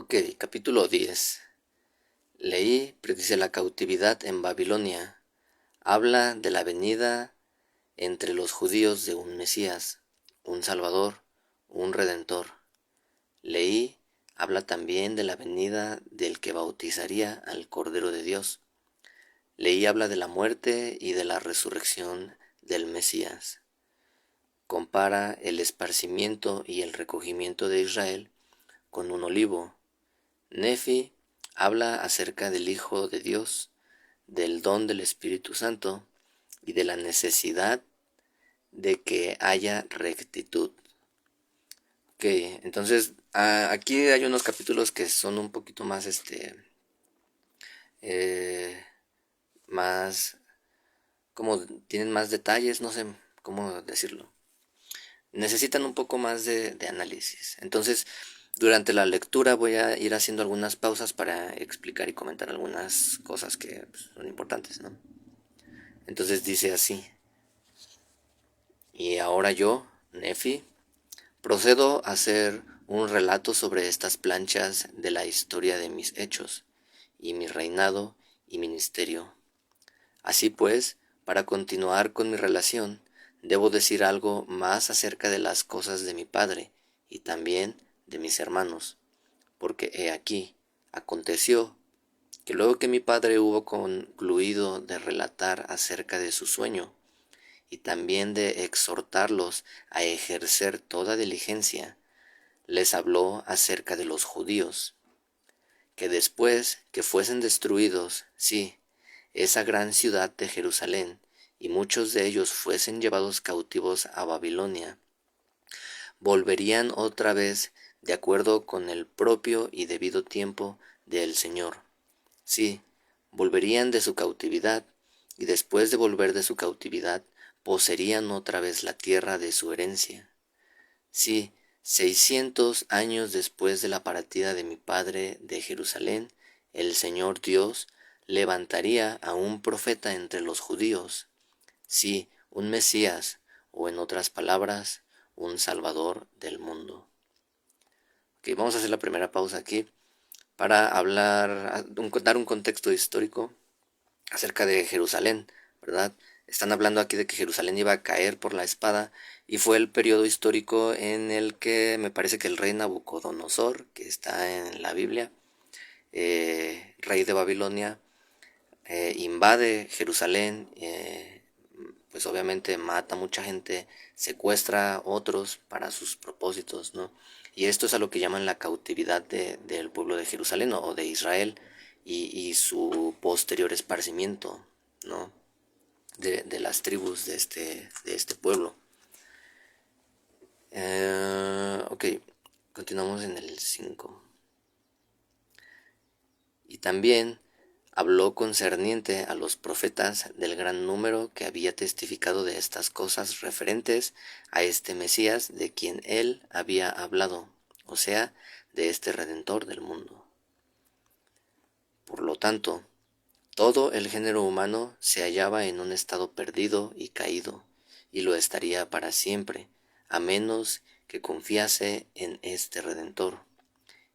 Ok, capítulo 10. Leí predice la cautividad en Babilonia. Habla de la venida entre los judíos de un Mesías, un Salvador, un Redentor. Leí habla también de la venida del que bautizaría al Cordero de Dios. Leí habla de la muerte y de la resurrección del Mesías. Compara el esparcimiento y el recogimiento de Israel con un olivo. Nefi habla acerca del Hijo de Dios, del don del Espíritu Santo y de la necesidad de que haya rectitud. Ok, entonces aquí hay unos capítulos que son un poquito más, eh, más, como tienen más detalles, no sé cómo decirlo. Necesitan un poco más de análisis. Entonces, durante la lectura voy a ir haciendo algunas pausas para explicar y comentar algunas cosas que pues, son importantes, ¿no? Entonces dice así: y ahora yo, Nefi, procedo a hacer un relato sobre estas planchas de la historia de mis hechos, y mi reinado y ministerio. Así pues, para continuar con mi relación, debo decir algo más acerca de las cosas de mi padre y también de mis hermanos, porque he aquí, aconteció que luego que mi padre hubo concluido de relatar acerca de su sueño y también de exhortarlos a ejercer toda diligencia, les habló acerca de los judíos, que después que fuesen destruidos, sí, esa gran ciudad de Jerusalén, y muchos de ellos fuesen llevados cautivos a Babilonia, volverían otra vez de acuerdo con el propio y debido tiempo del Señor. Sí, volverían de su cautividad, y después de volver de su cautividad, poseerían otra vez la tierra de su herencia. Sí, 600 años después de la partida de mi padre de Jerusalén, el Señor Dios levantaría a un profeta entre los judíos, sí, un Mesías, o en otras palabras, un Salvador del mundo. Ok, vamos a hacer la primera pausa aquí para dar un contexto histórico acerca de Jerusalén, ¿verdad? Están hablando aquí de que Jerusalén iba a caer por la espada y fue el periodo histórico en el que me parece que el rey Nabucodonosor, que está en la Biblia, rey de Babilonia, invade Jerusalén, pues obviamente mata a mucha gente, secuestra a otros para sus propósitos, ¿no? Y esto es a lo que llaman la cautividad del pueblo de Jerusalén o de Israel y su posterior esparcimiento, ¿no? De las tribus de este pueblo. Ok, continuamos en el 5. Y también habló concerniente a los profetas del gran número que había testificado de estas cosas referentes a este Mesías de quien él había hablado, o sea, de este Redentor del mundo. Por lo tanto, todo el género humano se hallaba en un estado perdido y caído, y lo estaría para siempre, a menos que confiase en este Redentor.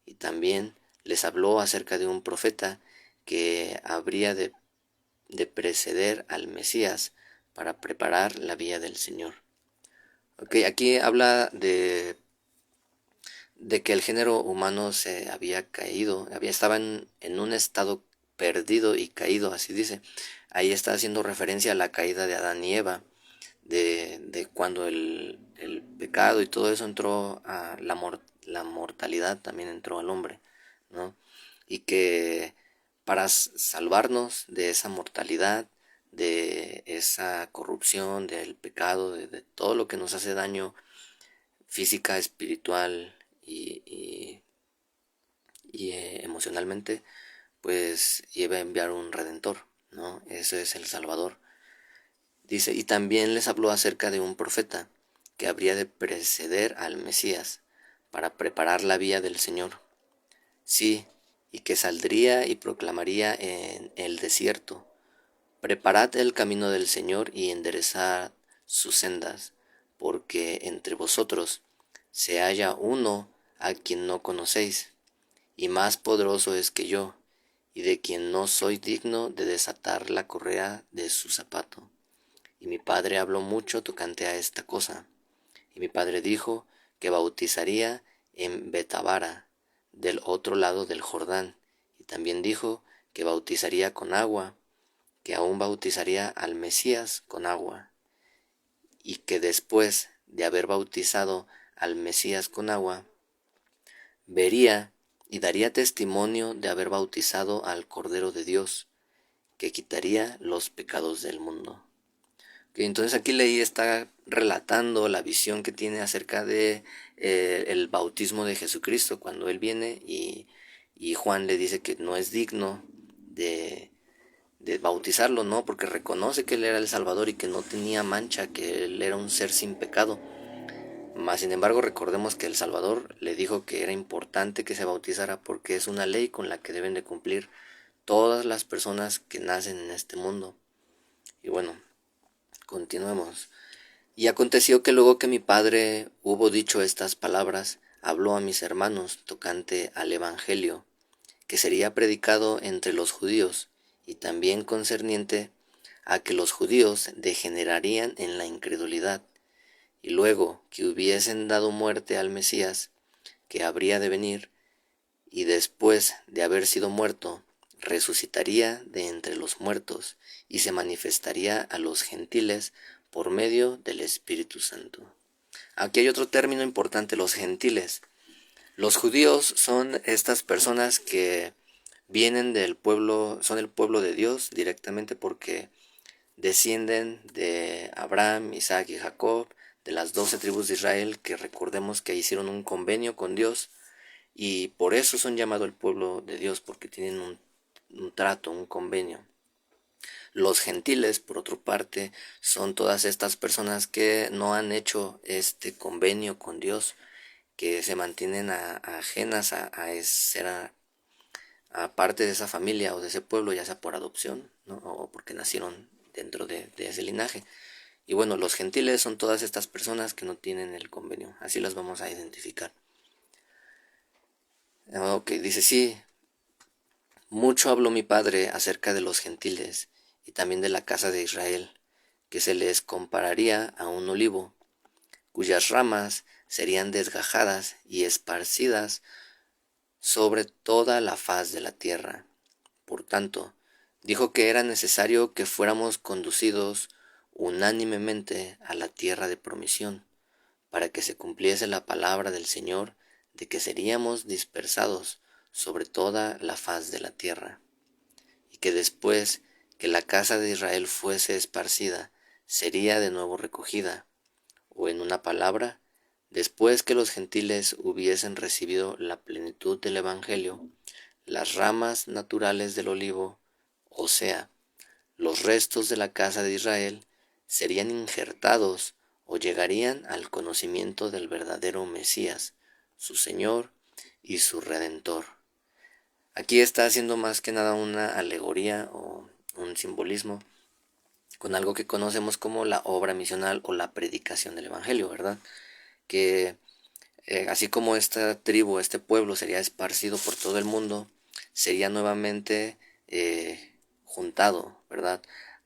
Y también les habló acerca de un profeta que habría de preceder al Mesías para preparar la vía del Señor. Okay, aquí habla de que el género humano se había caído, estaba en un estado perdido y caído, así dice. Ahí está haciendo referencia a la caída de Adán y Eva, de cuando el pecado y todo eso entró a la mortalidad también entró al hombre, ¿no? Y que para salvarnos de esa mortalidad, de esa corrupción, del pecado, de todo lo que nos hace daño física, espiritual y emocionalmente, pues iba a enviar un redentor, ¿no? Ese es el Salvador. Dice, y también les habló acerca de un profeta que habría de preceder al Mesías para preparar la vía del Señor. Sí, y que saldría y proclamaría en el desierto: preparad el camino del Señor y enderezad sus sendas, porque entre vosotros se halla uno a quien no conocéis. y más poderoso es que yo, y de quien no soy digno de desatar la correa de su zapato. Y mi padre habló mucho tocante a esta cosa. Y mi padre dijo que bautizaría en Betabara, del otro lado del Jordán, y también dijo que bautizaría con agua, que aún bautizaría al Mesías con agua, y que después de haber bautizado al Mesías con agua, vería y daría testimonio de haber bautizado al Cordero de Dios, que quitaría los pecados del mundo. Okay, entonces aquí Leí está relatando la visión que tiene acerca de el bautismo de Jesucristo cuando él viene y Juan le dice que no es digno de, de bautizarlo, ¿no? Porque reconoce que él era el Salvador y que no tenía mancha, que él era un ser sin pecado. Mas, sin embargo, recordemos que el Salvador le dijo que era importante que se bautizara porque es una ley con la que deben de cumplir todas las personas que nacen en este mundo. Y bueno, continuemos. Y aconteció que luego que mi padre hubo dicho estas palabras, habló a mis hermanos tocante al Evangelio, que sería predicado entre los judíos, y también concerniente a que los judíos degenerarían en la incredulidad, y luego que hubiesen dado muerte al Mesías, que habría de venir, y después de haber sido muerto, resucitaría de entre los muertos, y se manifestaría a los gentiles por medio del Espíritu Santo. Aquí hay otro término importante, los gentiles. Los judíos son estas personas que vienen del pueblo, son el pueblo de Dios directamente porque descienden de Abraham, Isaac y Jacob, de las 12 tribus de Israel, que recordemos que hicieron un convenio con Dios y por eso son llamados el pueblo de Dios, porque tienen un trato, un convenio. Los gentiles, por otra parte, son todas estas personas que no han hecho este convenio con Dios, que se mantienen ajenas a ser a parte de esa familia o de ese pueblo, ya sea por adopción, ¿no? O porque nacieron dentro de ese linaje. Y bueno, los gentiles son todas estas personas que no tienen el convenio, así las vamos a identificar. Ok, dice sí, mucho habló mi padre acerca de los gentiles y también de la casa de Israel, que se les compararía a un olivo, cuyas ramas serían desgajadas y esparcidas sobre toda la faz de la tierra. Por tanto, dijo que era necesario que fuéramos conducidos unánimemente a la tierra de promisión, para que se cumpliese la palabra del Señor de que seríamos dispersados sobre toda la faz de la tierra, y que después que la casa de Israel fuese esparcida, sería de nuevo recogida, o en una palabra, después que los gentiles hubiesen recibido la plenitud del Evangelio, las ramas naturales del olivo, o sea, los restos de la casa de Israel, serían injertados o llegarían al conocimiento del verdadero Mesías, su Señor y su Redentor. Aquí está haciendo más que nada una alegoría o un simbolismo con algo que conocemos como la obra misional o la predicación del Evangelio, ¿verdad? Que así como esta tribu, este pueblo sería esparcido por todo el mundo, sería nuevamente juntado, ¿verdad?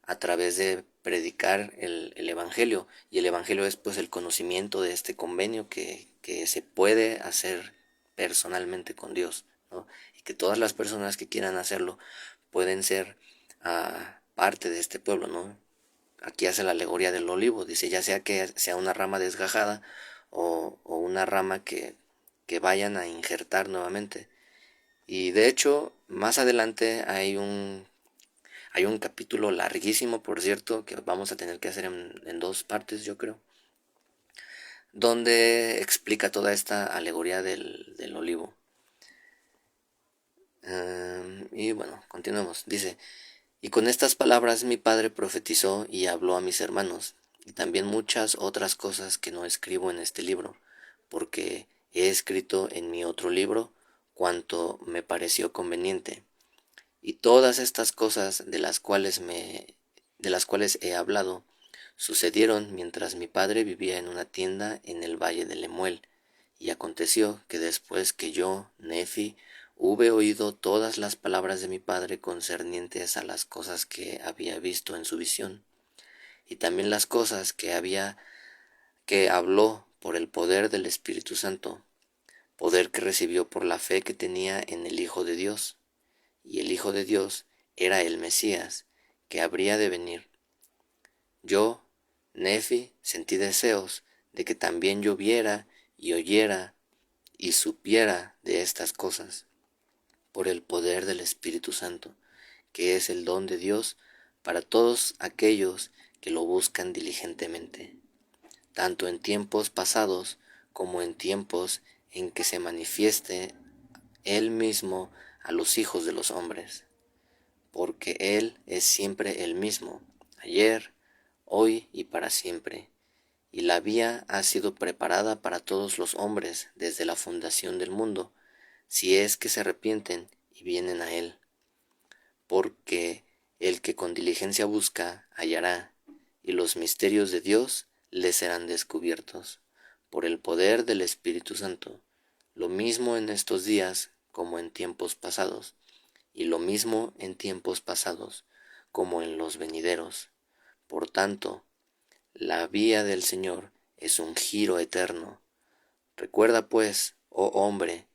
A través de predicar el Evangelio. Y el Evangelio es pues el conocimiento de este convenio que se puede hacer personalmente con Dios, ¿no? Y que todas las personas que quieran hacerlo pueden ser parte de este pueblo, ¿no? Aquí hace la alegoría del olivo, dice, ya sea que sea una rama desgajada o una rama que vayan a injertar nuevamente. Y de hecho, más adelante hay un capítulo larguísimo, por cierto, que vamos a tener que hacer en dos partes, yo creo, donde explica toda esta alegoría del olivo. Y bueno, continuemos. Dice, y con estas palabras mi padre profetizó y habló a mis hermanos, y también muchas otras cosas que no escribo en este libro, porque he escrito en mi otro libro cuanto me pareció conveniente. Y todas estas cosas de las cuales he hablado, sucedieron mientras mi padre vivía en una tienda en el valle de Lemuel. Y aconteció que después que yo, Nefi, hube oído todas las palabras de mi padre concernientes a las cosas que había visto en su visión, y también las cosas que habló por el poder del Espíritu Santo, poder que recibió por la fe que tenía en el Hijo de Dios, y el Hijo de Dios era el Mesías, que habría de venir. Yo, Nefi, sentí deseos de que también yo viera y oyera y supiera de estas cosas, por el poder del Espíritu Santo, que es el don de Dios para todos aquellos que lo buscan diligentemente, tanto en tiempos pasados como en tiempos en que se manifieste Él mismo a los hijos de los hombres, porque Él es siempre el mismo, ayer, hoy y para siempre, y la vía ha sido preparada para todos los hombres desde la fundación del mundo, si es que se arrepienten y vienen a Él, porque el que con diligencia busca, hallará, y los misterios de Dios le serán descubiertos, por el poder del Espíritu Santo, lo mismo en estos días como en tiempos pasados, y lo mismo en tiempos pasados como en los venideros. Por tanto, la vía del Señor es un giro eterno. Recuerda pues, oh hombre,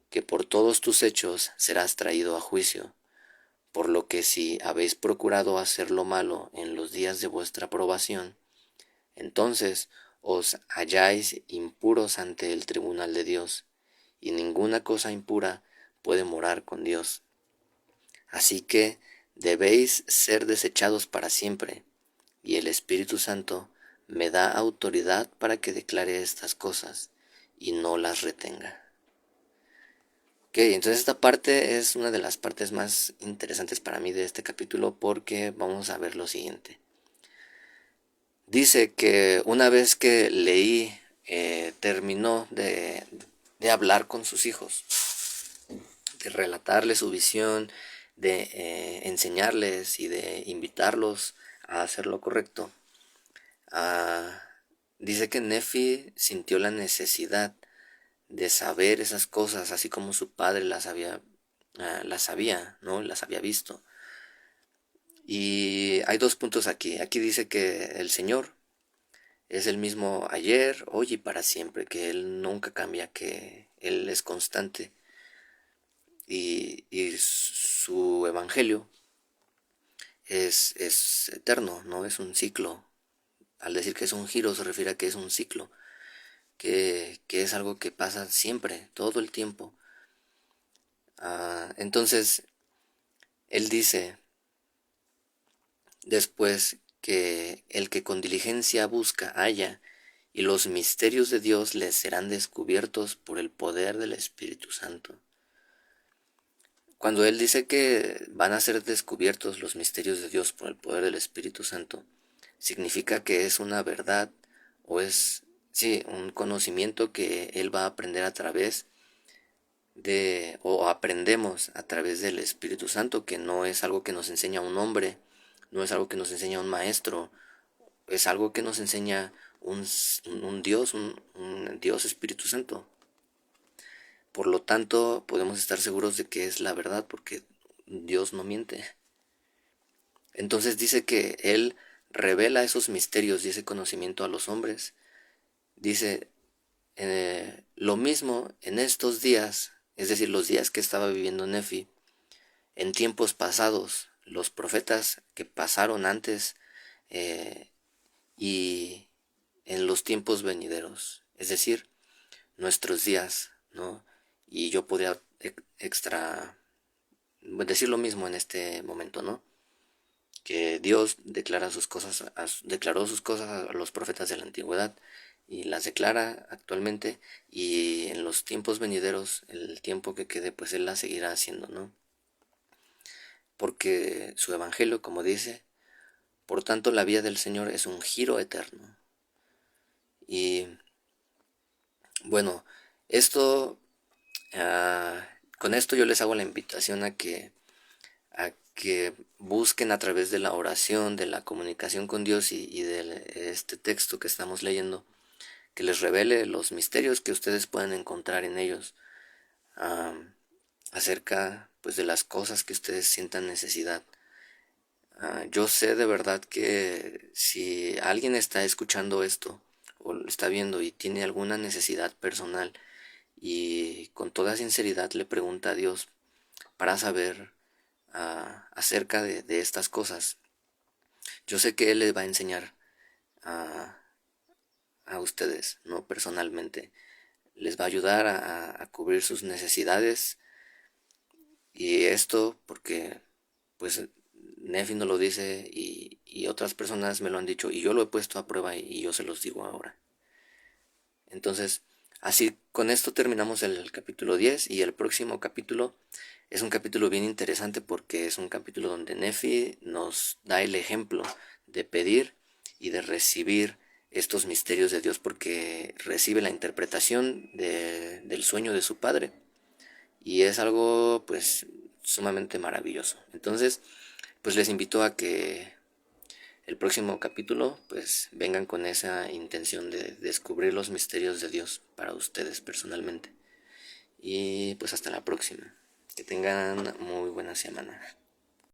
que por todos tus hechos serás traído a juicio, por lo que si habéis procurado hacer lo malo en los días de vuestra probación, entonces os halláis impuros ante el tribunal de Dios, y ninguna cosa impura puede morar con Dios. Así que debéis ser desechados para siempre, y el Espíritu Santo me da autoridad para que declare estas cosas y no las retenga. Ok, entonces esta parte es una de las partes más interesantes para mí de este capítulo, porque vamos a ver lo siguiente. Dice que una vez que Leí terminó de hablar con sus hijos, de relatarles su visión, de enseñarles y de invitarlos a hacer lo correcto, ah, dice que Nefi sintió la necesidad de saber esas cosas, así como su padre las sabía, ¿no? Las había visto. Y hay dos puntos aquí. Aquí dice que el Señor es el mismo ayer, hoy y para siempre, que Él nunca cambia, que Él es constante. Y su evangelio es eterno, no es un ciclo. Al decir que es un giro se refiere a que es un ciclo, que es algo que pasa siempre, todo el tiempo. Entonces, Él dice después que el que con diligencia busca halla, y los misterios de Dios les serán descubiertos por el poder del Espíritu Santo. Cuando Él dice que van a ser descubiertos los misterios de Dios por el poder del Espíritu Santo, significa que es una verdad o es, sí, un conocimiento que Él va a aprender a través o aprendemos a través del Espíritu Santo, que no es algo que nos enseña un hombre, no es algo que nos enseña un maestro, es algo que nos enseña un Dios, un Dios Espíritu Santo. Por lo tanto, podemos estar seguros de que es la verdad, porque Dios no miente. Entonces dice que Él revela esos misterios y ese conocimiento a los hombres. Dice, lo mismo en estos días, es decir, los días que estaba viviendo Nefi, en tiempos pasados, los profetas que pasaron antes y en los tiempos venideros, es decir, nuestros días, ¿no? Y yo podría decir lo mismo en este momento, ¿no? Que Dios declaró sus cosas a los profetas de la antigüedad y las declara actualmente, y en los tiempos venideros, el tiempo que quede, pues Él las seguirá haciendo, ¿no? Porque su evangelio, como dice, por tanto la vía del Señor es un giro eterno. Y bueno, esto, con esto yo les hago la invitación a que busquen a través de la oración, de la comunicación con Dios y de este texto que estamos leyendo, que les revele los misterios que ustedes pueden encontrar en ellos, acerca pues de las cosas que ustedes sientan necesidad. Yo sé de verdad que si alguien está escuchando esto o lo está viendo y tiene alguna necesidad personal y con toda sinceridad le pregunta a Dios para saber acerca de estas cosas, yo sé que Él les va a enseñar a, a ustedes, no personalmente, les va a ayudar a cubrir sus necesidades. Y esto porque pues Nefi no lo dice y otras personas me lo han dicho y yo lo he puesto a prueba y yo se los digo ahora. Entonces, así con esto terminamos el capítulo 10 y el próximo capítulo es un capítulo bien interesante porque es un capítulo donde Nefi nos da el ejemplo de pedir y de recibir estos misterios de Dios porque recibe la interpretación del sueño de su padre y es algo pues sumamente maravilloso. Entonces, pues les invito a que el próximo capítulo pues vengan con esa intención de descubrir los misterios de Dios para ustedes personalmente. Y pues hasta la próxima. Que tengan muy buena semana.